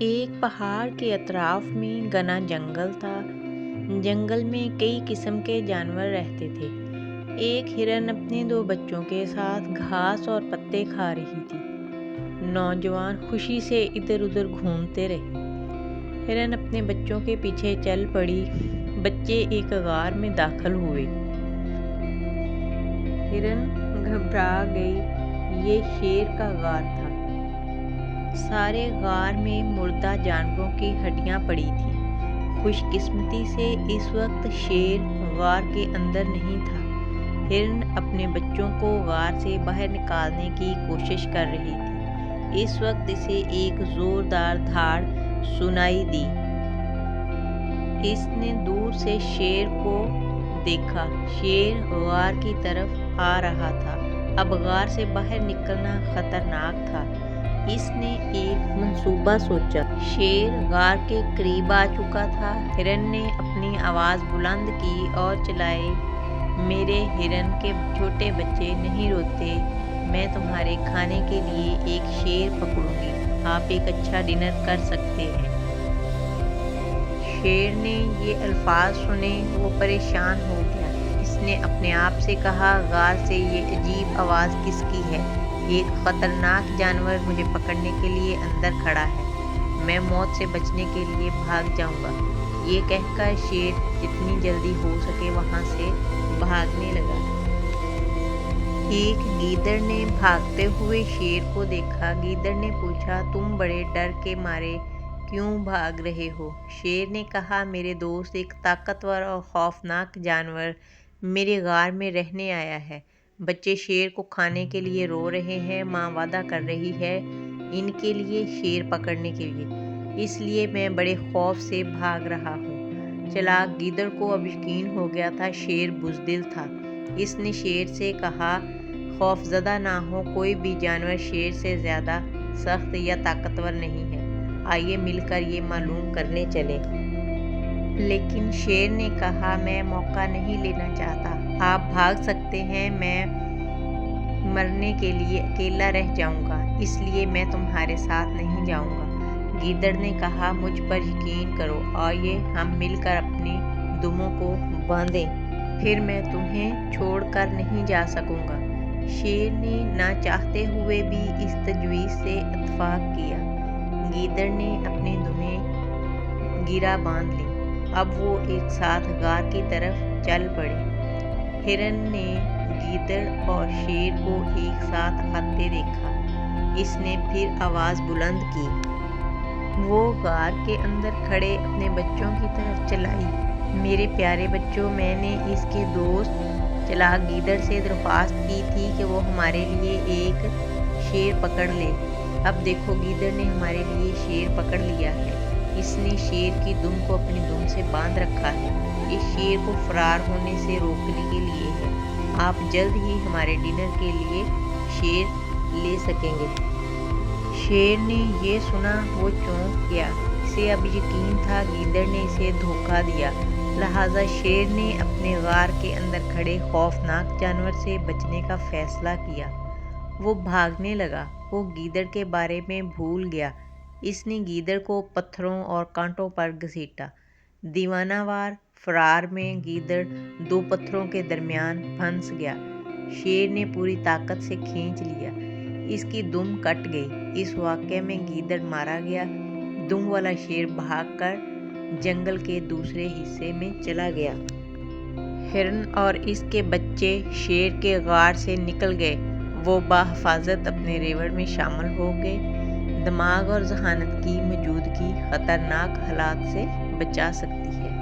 ایک پہاڑ کے اطراف میں گھنا جنگل تھا۔ جنگل میں کئی قسم کے جانور رہتے تھے۔ ایک ہرن اپنے 2 بچوں کے ساتھ گھاس اور پتے کھا رہی تھی۔ نوجوان خوشی سے ادھر ادھر گھومتے رہے۔ ہرن اپنے بچوں کے پیچھے چل پڑی۔ بچے ایک غار میں داخل ہوئے۔ ہرن گھبرا گئی۔ یہ شیر کا غار تھا۔ سارے غار میں مردہ جانوروں کی ہڈیاں پڑی تھیں۔ خوش قسمتی سے اس وقت شیر غار کے اندر نہیں تھا۔ ہرن اپنے بچوں کو غار سے باہر نکالنے کی کوشش کر رہی تھی۔ اس وقت اسے ایک زوردار دھاڑ سنائی دی۔ اس نے دور سے شیر کو دیکھا۔ شیر غار کی طرف آ رہا تھا۔ اب غار سے باہر نکلنا خطرناک تھا۔ اس نے ایک منصوبہ سوچا۔ شیر غار کے قریب آ چکا تھا۔ ہرن نے اپنی آواز بلند کی اور چلائی، میرے ہرن کے چھوٹے بچے نہیں روتے۔ میں تمہارے کھانے کے لیے ایک شیر پکڑوں گی۔ آپ ایک اچھا ڈنر کر سکتے ہیں۔ شیر نے یہ الفاظ سنے، وہ پریشان ہو گیا۔ اس نے اپنے آپ سے کہا، غار سے یہ عجیب آواز کس کی ہے؟ ایک خطرناک جانور مجھے پکڑنے کے لیے اندر کھڑا ہے۔ میں موت سے بچنے کے لیے بھاگ جاؤں گا۔ یہ کہہ کر شیر جتنی جلدی ہو سکے وہاں سے بھاگنے لگا۔ ایک گیدڑ نے بھاگتے ہوئے شیر کو دیکھا۔ گیدڑ نے پوچھا، تم بڑے ڈر کے مارے کیوں بھاگ رہے ہو؟ شیر نے کہا، میرے دوست، ایک طاقتور اور خوفناک جانور میرے غار میں رہنے آیا ہے۔ بچے شیر کو کھانے کے لیے رو رہے ہیں۔ ماں وعدہ کر رہی ہے ان کے لیے شیر پکڑنے کے لیے۔ اس لیے میں بڑے خوف سے بھاگ رہا ہوں۔ چلاک گیدڑ کو اب یقین ہو گیا تھا شیر بزدل تھا۔ اس نے شیر سے کہا، خوف زدہ نہ ہو، کوئی بھی جانور شیر سے زیادہ سخت یا طاقتور نہیں ہے۔ آئیے مل کر یہ معلوم کرنے چلیں۔ لیکن شیر نے کہا، میں موقع نہیں لینا چاہتا۔ آپ بھاگ سکتے ہیں، میں مرنے کے لیے اکیلا رہ جاؤں گا، اس لیے میں تمہارے ساتھ نہیں جاؤں گا۔ گیدڑ نے کہا، مجھ پر یقین کرو، آئیے ہم مل کر اپنی دموں کو باندھیں، پھر میں تمہیں چھوڑ کر نہیں جا سکوں گا۔ شیر نے نہ چاہتے ہوئے بھی اس تجویز سے اتفاق کیا۔ گیدڑ نے اپنی دمیں گرہ باندھ لیں۔ اب وہ ایک ساتھ غار کی طرف چل پڑے۔ ہرن نے گیدڑ اور شیر کو ایک ساتھ آتے دیکھا۔ اس نے پھر آواز بلند کی۔ وہ غار کے اندر کھڑے اپنے بچوں کی طرف چلائی، میرے پیارے بچوں، میں نے اس کے دوست چلاک گیدڑ سے درخواست کی تھی کہ وہ ہمارے لیے ایک شیر پکڑ لے۔ اب دیکھو، گیدڑ نے ہمارے لیے شیر پکڑ لیا ہے۔ اس نے شیر کی دم کو اپنی دم سے باندھ رکھا ہے۔ یہ شیر کو فرار ہونے سے روکنے کے لیے ہے۔ آپ جلد ہی ہمارے ڈنر کے لیے شیر لے سکیں گے۔ شیر نے یہ سنا، وہ چونک گیا۔ اسے اب یقین تھا گیدڑ نے اسے دھوکہ دیا، لہٰذا شیر نے اپنے غار کے اندر کھڑے خوفناک جانور سے بچنے کا فیصلہ کیا۔ وہ بھاگنے لگا۔ وہ گیدڑ کے بارے میں بھول گیا۔ اس نے گیدڑ کو پتھروں اور کانٹوں پر گھسیٹا۔ دیوانہ وار فرار میں گیدڑ 2 پتھروں کے درمیان پھنس گیا۔ شیر نے پوری طاقت سے کھینچ لیا۔ اس کی دم کٹ گئی۔ اس واقعے میں گیدڑ مارا گیا۔ دم والا شیر بھاگ کر جنگل کے دوسرے حصے میں چلا گیا۔ ہرن اور اس کے بچے شیر کے غار سے نکل گئے۔ وہ بحفاظت اپنے ریوڑ میں شامل ہو گئے۔ دماغ اور ذہانت کی موجودگی خطرناک حالات سے بچا سکتی ہے۔